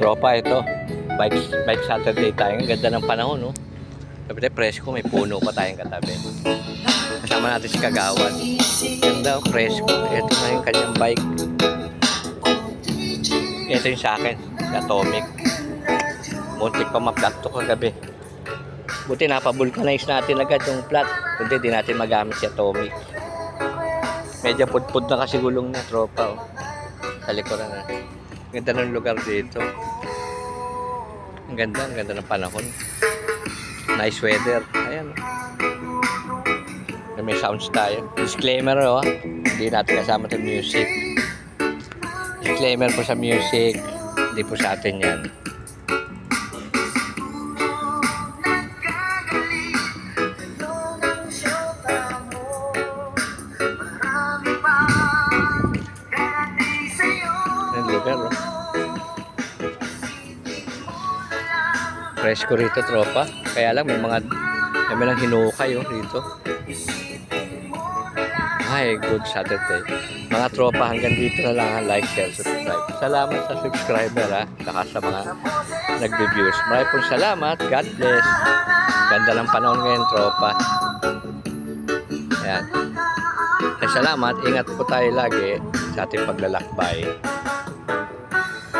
Tropa, ito. Bike Saturday tayo. Ang ganda ng panahon, no? Sabi tayo, presko. May puno pa tayong katabi. Kasama natin si Kagawad. Ganda, presko. Ito na yung kanyang bike. Ito yung sa akin. Si Atomic. Muntik pa ma-flat to kagabi. Buti napabulkanize natin agad yung flat. Kundi di natin magamit si Atomic. Medyo pudpud na kasi gulong na, tropa. Oh. Sa likuran na. Ganda ng lugar dito. Ang ganda ng panahon. Nice weather. Ayan. May sounds tayo. Disclaimer, oh. Hindi natin kasama sa music. Disclaimer po sa music. Hindi po sa atin yan. Ang lugar, oh. Presko rito, tropa. Kaya lang may mga hinukay, oh, rito. Ay, good Saturday. Mga tropa, hanggang dito na lang. Like, share, subscribe. Salamat sa subscriber, ha. Saka sa mga nagbe-views. Maraming po salamat. God bless. Ganda ng panahon ngayon, tropa. Ayan. Ay, salamat. Ingat po tayo lagi sa ating paglalakbay.